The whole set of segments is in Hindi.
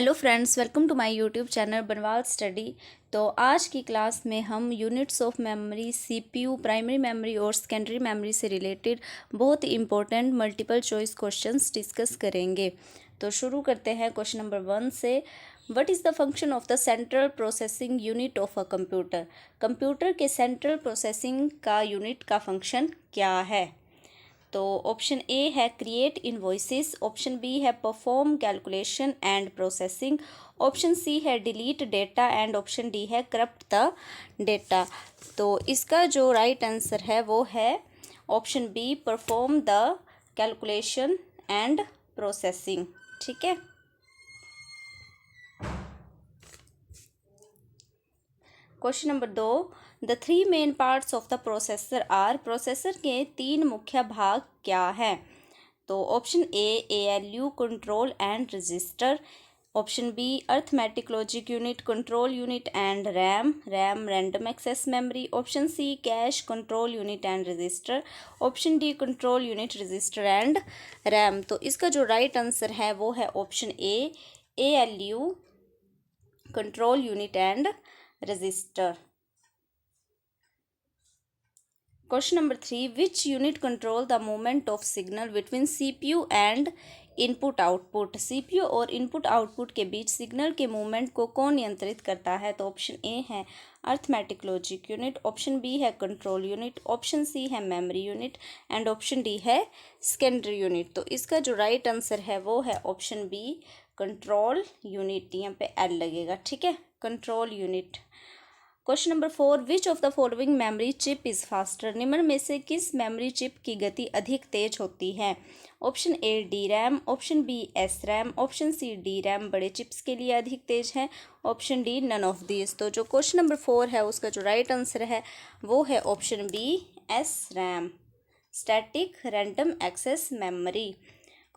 Hello friends, welcome to my YouTube channel Banwal study. तो आज की क्लास में हम units of memory, CPU, primary memory और सेकेंडरी मेमोरी से रिलेटेड बहुत ही important multiple choice questions discuss करेंगे। तो शुरू करते हैं क्वेश्चन नंबर 1 से। What is the function of the central processing unit of a computer? Computer के सेंट्रल प्रोसेसिंग का यूनिट का फंक्शन क्या है? तो ऑप्शन ए है क्रिएट इनवॉइसेस, ऑप्शन बी है perform calculation and processing, option C है delete data and option D है करप्ट द डेटा। तो इसका जो राइट आंसर है वो है option B, perform the calculation and processing. ठीक है। Question number 2, the three main parts of the processor are. Processor के तीन मुख्य भाग क्या है? तो option A L U control and register, option B arithmetic logic unit, control unit and RAM random access memory, option C cache control unit and register, option D control unit register and RAM. तो इसका जो राइट आंसर है वो है option A L U control unit and register. Question number 3, which unit control the movement of signal between CPU and input output? CPU और इनपुट आउटपुट के बीच सिग्नल के मूवमेंट को कौन नियंत्रित करता है? तो ऑप्शन ए है arithmetic logic unit, option B है कंट्रोल यूनिट, ऑप्शन सी है memory unit and option D है सेकेंडरी यूनिट। तो इसका जो राइट आंसर है वो है ऑप्शन बी, कंट्रोल यूनिट। यहाँ पे एल लगेगा। ठीक है, control unit. Question number 4, which of the following memory chip is faster? निम्न में से किस मेमोरी चिप की गति अधिक तेज होती है? Option A D RAM, option B S RAM, option C D RAM बड़े चिप्स के लिए अधिक तेज है, option D none of these. तो जो क्वेश्चन नंबर 4 है उसका जो राइट आंसर है वो है option B, S RAM, static random access memory.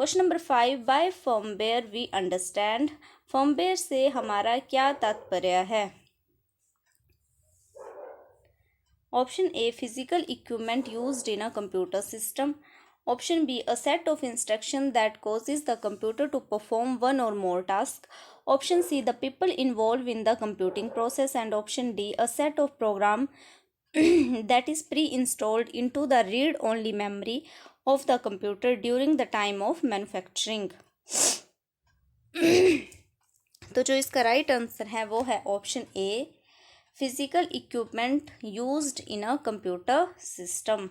Question number 5, by firmware we understand. Firmware से हमारा क्या तात्पर्य है? Option A, physical equipment used in a computer system. Option B, a set of instructions that causes the computer to perform one or more tasks. Option C, the people involved in the computing process. And option D, a set of program that is pre-installed into the read-only memory of the computer during the time of manufacturing. तो जो इसका राइट आंसर है वो है option A, physical equipment used in a computer system.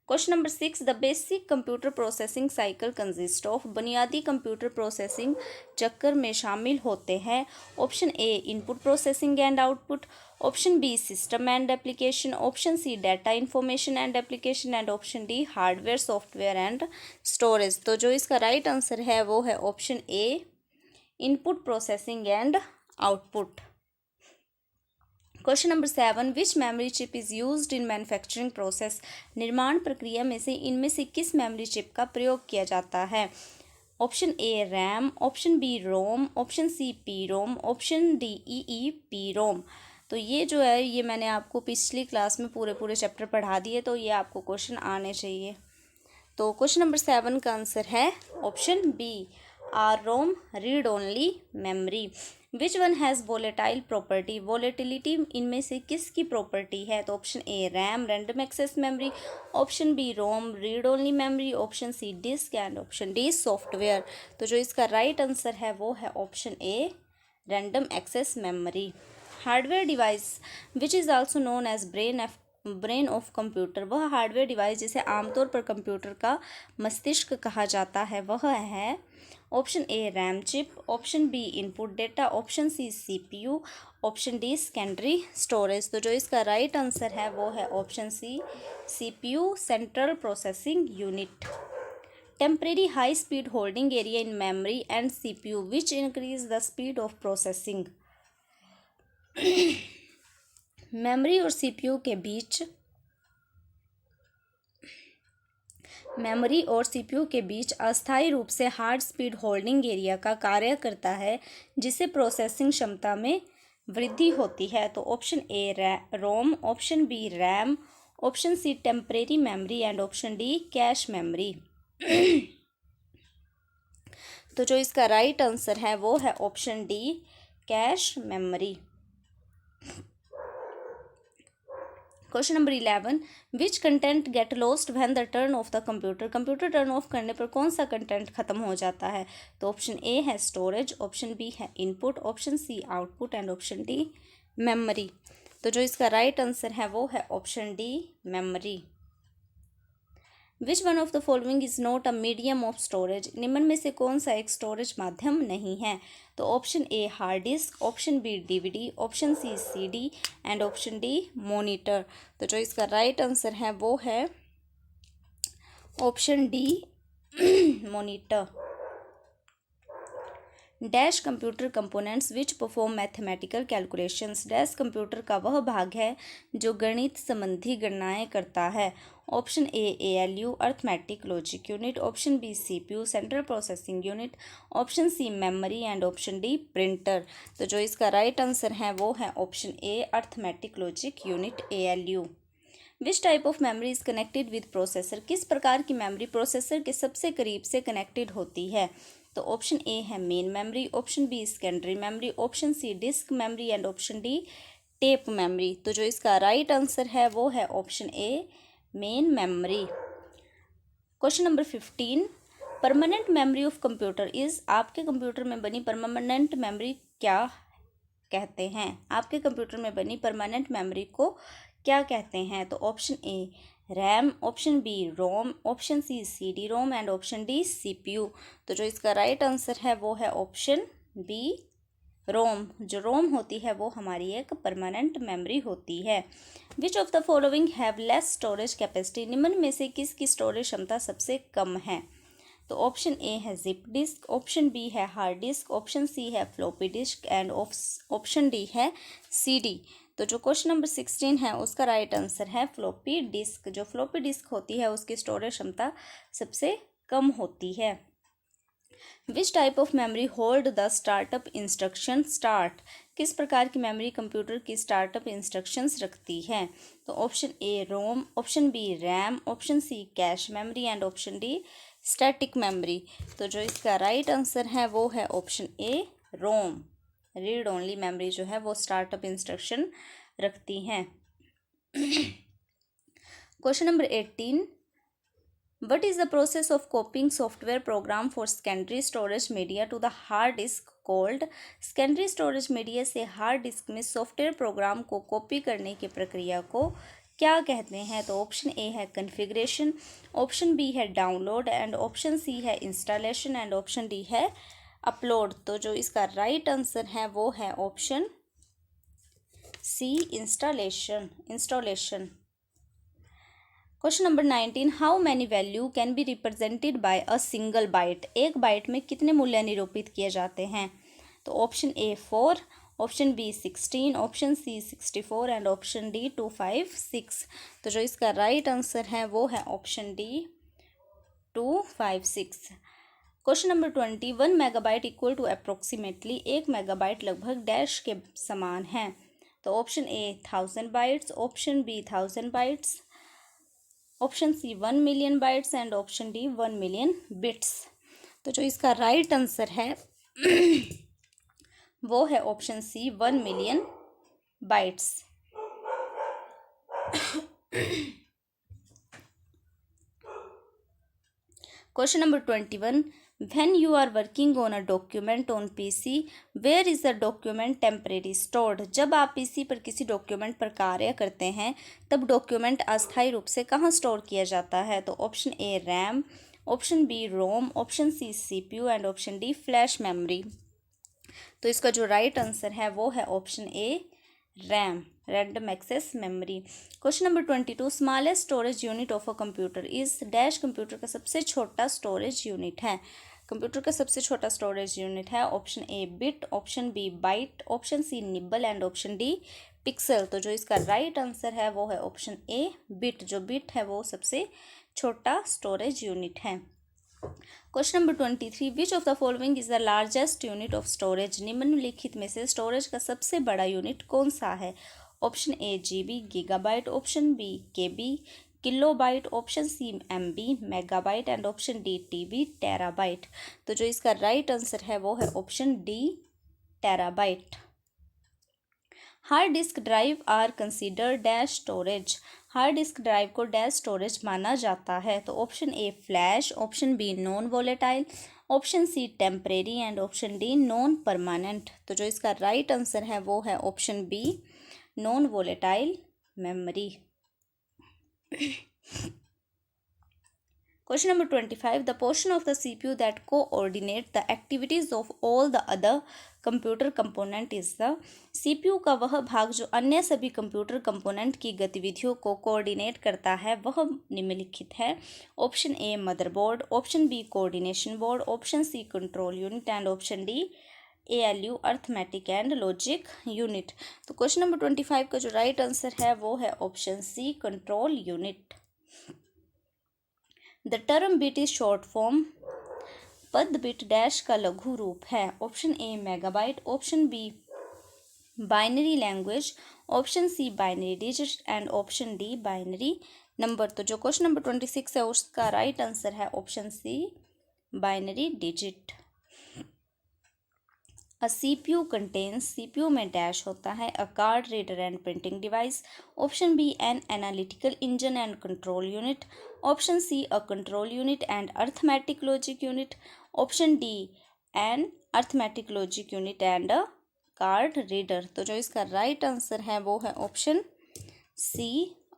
Question number 6, the basic computer processing cycle consist of. बुनियादी कंप्यूटर प्रोसेसिंग चक्कर में शामिल होते हैं। Option A input processing and output, option B system and application, option C data information and application and option D hardware software and storage. तो जो इसका राइट आंसर है वो है option A, input processing and output. Question number 7, which memory chip is used in manufacturing process. निर्माण प्रक्रिया में से इनमें से किस मेमोरी चिप का प्रयोग किया जाता है? Option A RAM, option B ROM, option C P ROM, option D E P ROM. तो ये जो है ये मैंने आपको पिछली क्लास में पूरे चैप्टर पढ़ा दिए, तो ये आपको क्वेश्चन आने चाहिए। तो क्वेश्चन नंबर 7 का आंसर है option B, R ROM read only memory. Which one has volatile property? Volatility इनमें से किसकी प्रॉपर्टी है? तो option A RAM random access memory, option B ROM read only memory, option C disk and option D software. तो जो इसका राइट आंसर है वो है option A, random access memory. Hardware device which is also known as brain of computer. वह हार्डवेयर डिवाइस जिसे आमतौर पर कंप्यूटर का मस्तिष्क कहा जाता है वह है option A RAM chip, option B input data, option C CPU, option D secondary storage. तो जो इसका राइट आंसर है वो है option C, CPU central processing unit. Temporary high speed holding area in memory and CPU which increase the speed of processing. Memory और सीपीयू के बीच अस्थायी रूप से हार्ड स्पीड होल्डिंग एरिया का कार्य करता है जिससे प्रोसेसिंग क्षमता में वृद्धि होती है। तो option A ROM, option B RAM, option C temporary memory and option D cache memory. तो जो इसका राइट आंसर है वो है option D, cache memory. Question number 11, which content get lost when the turn off the computer. Computer turn off करने पर कौन सा कंटेंट खत्म हो जाता है? तो ऑप्शन ए है स्टोरेज, ऑप्शन बी है input, option C output and option D memory. तो जो इसका राइट आंसर है वो है option D, memory. Which one of the following is not a medium of storage. निम्न में से कौन सा एक स्टोरेज माध्यम नहीं है? तो option A hard disk, option B DVD, option C CD and option D monitor. तो जो इसका राइट आंसर है वो है option D, monitor. Dash computer components which perform mathematical calculations. Dash computer का वह भाग है जो गणित संबंधी गणनाएं करता है। Option A ALU arithmetic logic unit, option B CPU central processing unit, option C memory and option D printer. तो जो इसका राइट आंसर है वो है option A arithmetic logic unit, ALU. Which type of memory is connected with processor. किस प्रकार की मेमोरी प्रोसेसर के सबसे करीब से कनेक्टेड होती है? तो ऑप्शन ए है main memory, option B secondary memory, option C disk memory and option D tape memory. तो जो इसका राइट आंसर है वो है option A, main memory. Question number 15, permanent memory of computer is. आपके कंप्यूटर में बनी परमानेंट मेमोरी क्या कहते हैं? आपके कंप्यूटर में बनी परमानेंट मेमोरी को क्या कहते हैं? तो option A RAM, option B ROM, option C CD ROM and option D CPU. तो जो इसका राइट आंसर है वो है ऑप्शन बी, रोम। जो रोम होती है वो हमारी एक परमानेंट मेमोरी होती है। विच of the following have less storage capacity. निम्न में से किसकी स्टोरेज क्षमता सबसे कम है? तो ऑप्शन ए है जिप डिस्क, ऑप्शन बी है हार्ड डिस्क, ऑप्शन सी है floppy disk and option D है सीडी। तो जो क्वेश्चन नंबर 16 है उसका राइट आंसर है फ्लॉपी डिस्क। जो फ्लॉपी डिस्क होती है उसकी स्टोरेज क्षमता सबसे कम होती है। Which type of memory hold the startup instruction start. किस प्रकार की मेमोरी कंप्यूटर की स्टार्टअप इंस्ट्रक्शंस रखती है? तो option A ROM, option B RAM, option C cache memory and option D static memory. तो जो इसका राइट आंसर है वो है option A, ROM. Read only memory जो है वो स्टार्टअप इंस्ट्रक्शन रखती हैं। Question number 18, what is the process of copying software program for secondary storage media to the hard disk called। secondary storage media से हार्ड डिस्क में सॉफ्टवेयर प्रोग्राम को कॉपी करने की प्रक्रिया को क्या कहते हैं? तो ऑप्शन ए है कन्फिग्रेशन, ऑप्शन बी है डाउनलोड एंड ऑप्शन सी है इंस्टॉलेशन एंड ऑप्शन डी है अपलोड। तो जो इसका राइट आंसर है वो है option C, installation. Question number 19, how many value can be represented by a single byte. एक बाइट में कितने मूल्य निरूपित किए जाते हैं? तो option A 4, option B 16, option C 64 and option D 256। तो जो इसका राइट आंसर है वो है option D 256। Question number 20, 1 megabyte equal to approximately. 1 megabyte लगभग डैश के समान है। तो option A 1000 bytes, option B 1000 bytes, option C 1 million bytes and option D 1 million bits. तो जो इसका राइट आंसर है वो है option C 1 million bytes. Question number 21, when you are working on a document on PC, where is the document temporary stored। जब आप PC पर किसी डॉक्यूमेंट पर कार्य करते हैं तब डॉक्यूमेंट अस्थायी रूप से कहाँ स्टोर किया जाता है? तो option A RAM, option B ROM, option C CPU and option D flash memory. तो इसका जो राइट आंसर है वो है option A RAM, random access memory. Question number 22, smallest storage unit of a computer is dash. Computer का सबसे छोटा स्टोरेज यूनिट है। कंप्यूटर का सबसे छोटा स्टोरेज यूनिट है option A bit, option B byte, option C nibble and option D pixel. तो जो इसका राइट आंसर है वो है ऑप्शन ए बिट। जो बिट है वो सबसे छोटा स्टोरेज यूनिट है। Question number 23, which of the following is the largest unit of storage. निम्नलिखित में से स्टोरेज का सबसे बड़ा यूनिट कौन सा है? Option A GB gigabyte, option B KB, kilobyte, option C MB megabyte and option D TB terabyte. तो जो इसका राइट आंसर है वो है option D terabyte. Hard disk drive are consider dash storage. Hard disk drive को डैश स्टोरेज माना जाता है। तो option A flash, option B non volatile, option C temporary and option D non permanent. तो जो इसका राइट आंसर है वो है option B non volatile memory. Question number 25. The portion of the CPU that coordinate the activities of all the other computer component is the CPU का वह भाग जो अन्य सभी कंप्यूटर कंपोनेंट की गतिविधियों को कोऑर्डिनेट करता है वह निम्नलिखित है। Option A motherboard, option B coordination board, option C control unit and option D ALU arithmetic and logic unit. तो क्वेश्चन नंबर 25 का जो राइट आंसर है वो है option C control unit. The term bit is short form. पद बिट डैश का लघु रूप है। Option A megabyte, option B binary language, option C binary digit and option D binary number. तो जो क्वेश्चन नंबर 26 है उसका राइट आंसर है option C binary digit. A CPU contains, CPU में डैश होता है a card reader and printing device, option B an analytical engine and control unit, option C a control unit and arithmetic logic unit, option D an arithmetic logic unit and a card reader. तो जो इसका राइट आंसर है वो है option C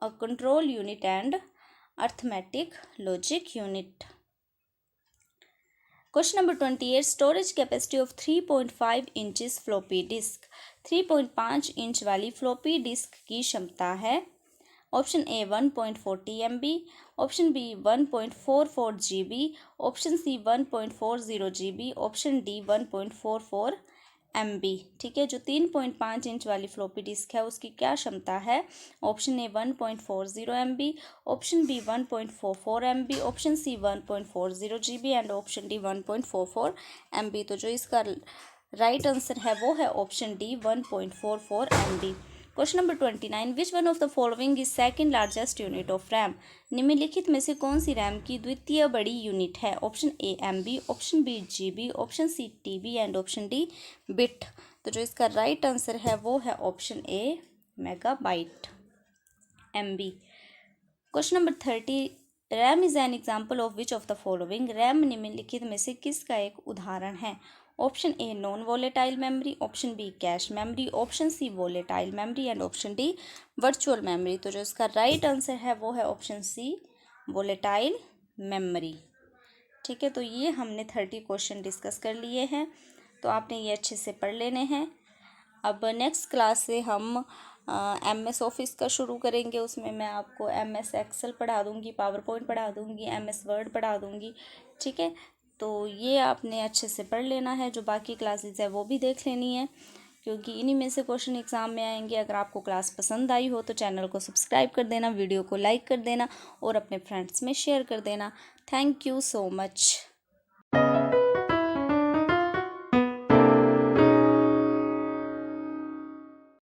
a control unit and arithmetic logic unit. Question number 28. Storage capacity of 3.5 inches floppy disk. 3.5 inch वाली फ्लॉपी डिस्क की क्षमता है। Option A 1.40 MB, option B 1.44 GB, option C 1.40 GB, option D 1.44 MB। ठीक है, जो 3.5 इंच वाली फ्लॉपी डिस्क है उसकी क्या क्षमता है। Option A 1.40 MB, option B 1.44 MB, option C 1.40 GB and option D 1.44 MB। तो जो इसका राइट आंसर है वो है option D 1.44 MB। Question number 29. Which one of the following is second largest unit of RAM. निम्नलिखित में से कौन सी रैम की द्वितीय बड़ी यूनिट है। Option A MB, option B GB, option C TB and option D bit. तो जो इसका राइट आंसर है वो है option A megabyte MB। Question number 30. RAM is an example of which of the following. RAM निम्नलिखित में से किसका एक उदाहरण है। Option A non volatile memory, option B cache memory, option C volatile memory and option D virtual memory. तो जो इसका राइट आंसर है वो है ऑप्शन सी वोलेटाइल मेमोरी। ठीक है, तो ये हमने 30 क्वेश्चन डिस्कस कर लिए हैं, तो आपने ये अच्छे से पढ़ लेने हैं। अब नेक्स्ट क्लास से हम MS ऑफिस का शुरू करेंगे। उसमें मैं आपको MS एक्सेल पढ़ा दूँगी, पावर पॉइंट पढ़ा दूँगी, MS वर्ड पढ़ा दूँगी। ठीक है, तो ये आपने अच्छे से पढ़ लेना है। जो बाकी क्लासेस है वो भी देख लेनी है, क्योंकि इन्हीं में से क्वेश्चन एग्ज़ाम में आएंगे। अगर आपको क्लास पसंद आई हो तो चैनल को सब्सक्राइब कर देना, वीडियो को लाइक कर देना और अपने फ्रेंड्स में शेयर कर देना। Thank you so much.